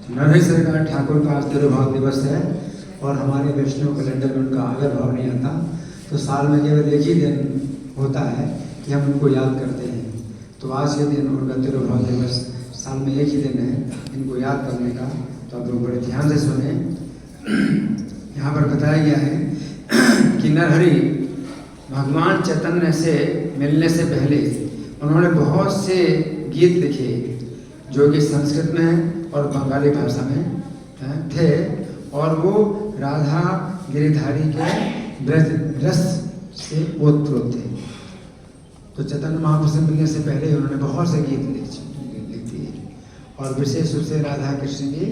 नरहरि सरकार ठाकुर का आज तिरुभाव दिवस है और हमारे वैष्णव कैलेंडर में उनका आविर्भाव नहीं आता, तो साल में केवल एक ही दिन होता है कि हम उनको याद करते हैं। तो आज के दिन उनका तिरुभाव दिवस साल में एक ही दिन है इनको याद करने का, तो आप लोग बड़े ध्यान से सुने। यहाँ पर बताया गया है कि नरहरि भगवान चैतन्य से मिलने से पहले उन्होंने बहुत से गीत लिखे जो कि संस्कृत में और बंगाली भाषा में थे, और वो राधा गिरिधारी के ब्रज रस से ओतप्रोत थे। तो चैतन्य महाप्रभु से मिलने से पहले उन्होंने बहुत से गीत लिख दिए, और विशेष रूप से राधा कृष्ण की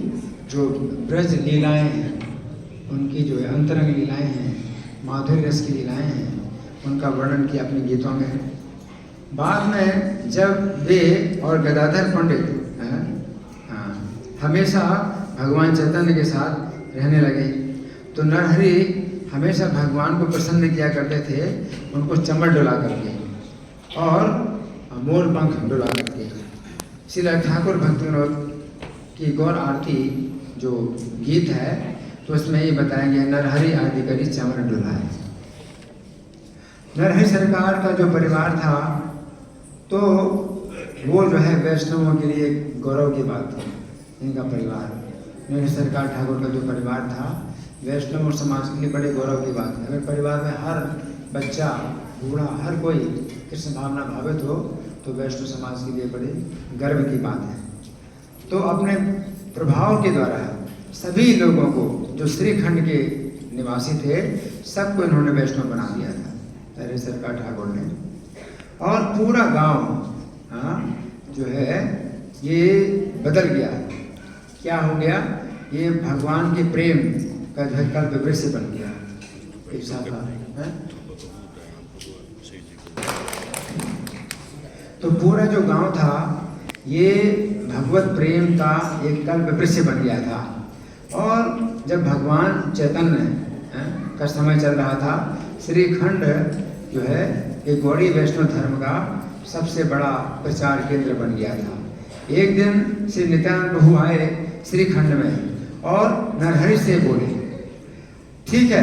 जो ब्रज लीलाएं हैं, उनकी जो अंतरंग लीलाएं हैं, माधुर्य रस की लीलाएं हैं, उनका वर्णन किया अपने गीतों में। बाद में जब वे और गदाधर पंडित हमेशा भगवान चैतन्य के साथ रहने लगे, तो नरहरि हमेशा भगवान को प्रसन्न किया करते थे, उनको चमड़ डुला करके और मोर पंख डुला करके। श्री ठाकुर भक्ति विनोद की गौर आरती जो गीत है, तो उसमें ये बताया गया नरहरि आदि करी चमड़ डुलाए। नरहरि सरकार का जो परिवार था, तो वो जो है वैष्णवों के लिए गौरव की बात थी। इनका परिवार, नरहरि सरकार ठाकुर का जो परिवार था, वैष्णव और समाज के लिए बड़े गौरव की बात है। अगर परिवार में हर बच्चा बूढ़ा हर कोई कृष्ण भावना भावित हो, तो वैष्णव समाज के लिए बड़े गर्व की बात है। तो अपने प्रभाव के द्वारा सभी लोगों को, जो श्रीखंड के निवासी थे, सबको इन्होंने वैष्णव बना दिया था नरहरि सरकार ठाकुर ने। और पूरा गांव जो है ये बदल गया। क्या हो गया? ये भगवान के प्रेम का जो है कल्प वृक्ष बन गया, एक शाखा है। तो पूरा जो गांव था ये भगवत प्रेम का एक कल्प वृक्ष बन गया था। और जब भगवान चैतन्य का समय चल रहा था, श्रीखंड जो है एक गौड़ी वैष्णव धर्म का सबसे बड़ा प्रचार केंद्र बन गया था। एक दिन श्री नित्यानंद प्रभु आए श्रीखंड में और नरहरि से बोले, ठीक है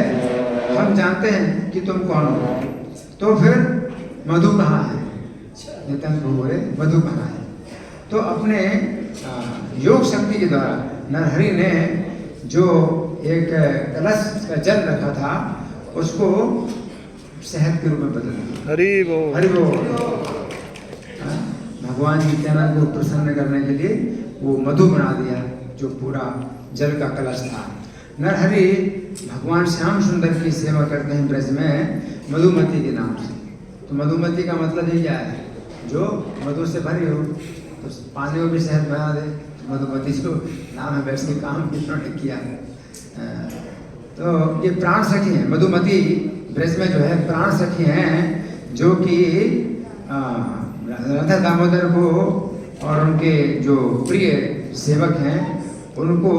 हम जानते हैं कि तुम कौन हो, तो फिर मधु कहाँ है? नित्यानंद प्रभु बोले मधु कहाँ है? तो अपने योग शक्ति के द्वारा नरहरि ने जो एक कलश का जल रखा था, उसको शहद के रूप में बदल दिया। हरि बोल, हरि बोल। भगवान नित्यानंद को प्रसन्न करने के लिए वो मधु बना दिया, जो पूरा जल का कलश था। नरहरि भगवान श्याम सुंदर की सेवा करते हैं ब्रज में मधुमती के नाम से। तो मधुमती का मतलब ये क्या है? जो मधु से भरी हो, तो पानी में भी शहद बना दे। मधुमती जो नाम है, वैसे काम इन्होंने किया है। तो ये प्राण सखी हैं, मधुमती ब्रज में जो है प्राण सखी हैं, जो कि राधा दामोदर को और उनके जो प्रिय सेवक हैं उनको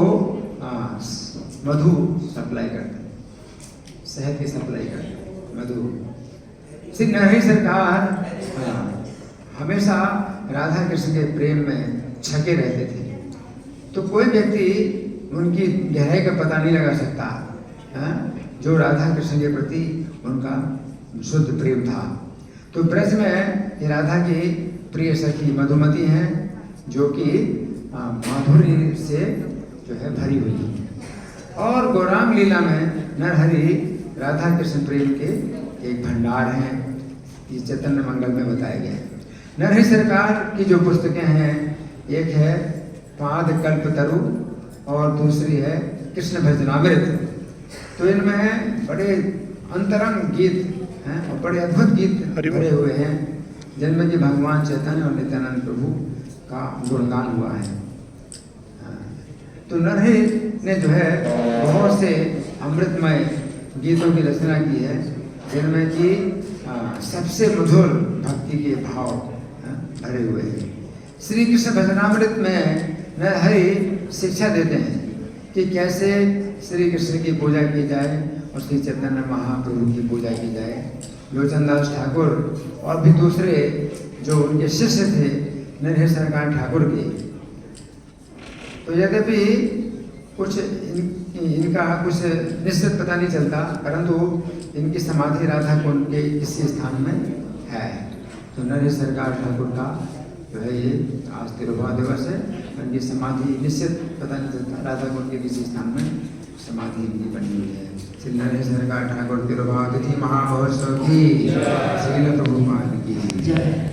मधु सप्लाई करते हैं, शहद की सप्लाई करते हैं, मधु। श्री नरहरि सरकार हमेशा राधा कृष्ण के प्रेम में छके रहते थे। तो कोई व्यक्ति उनकी गहराई का पता नहीं लगा सकता, जो राधा कृष्ण के प्रति उनका शुद्ध प्रेम था। तो ब्रज में ये राधा की प्रिय सखी मधुमती हैं, जो कि माधुर्य से जो है भरी हुई है। और गौरांग लीला में नरहरि राधा कृष्ण प्रेम के एक भंडार हैं, ये चैतन्य मंगल में बताया गया है। नरहरि सरकार की जो पुस्तकें हैं, एक है पाद कल्पतरु और दूसरी है कृष्ण भजनामृत। तो इनमें बड़े अंतरंग गीत हैं और बड़े अद्भुत गीत भरे हुए हैं, जिनमें कि भगवान चैतन्य और नित्यानंद प्रभु का गुणगान हुआ है। तो नरहरि ने जो है बहुत से अमृतमय गीतों की रचना की है, जिनमें कि सबसे मधुर भक्ति के भाव भरे हुए हैं। श्री कृष्ण भजनामृत में नरहरि शिक्षा देते हैं कि कैसे श्री कृष्ण की पूजा की जाए और श्री चैतन्य महाप्रभु की पूजा की जाए। लोचनदास ठाकुर और भी दूसरे जो उनके शिष्य थे नरहरि सरकार ठाकुर के, तो यद्यपि कुछ इनका कुछ निश्चित पता नहीं चलता, परंतु इनकी समाधि राधा कुंड के किसी स्थान में है। तो नरेश सरकार ठाकुर का जो है ये आज तिरुभाव दिवस है। इनकी समाधि निश्चित पता नहीं चलता, राधा कुंड के किसी स्थान में समाधि इनकी बनी हुई है। श्री नरेश सरकार ठाकुर तिरुभाव तिथि महामहोत्सव की श्रील प्रभुपाद की जय।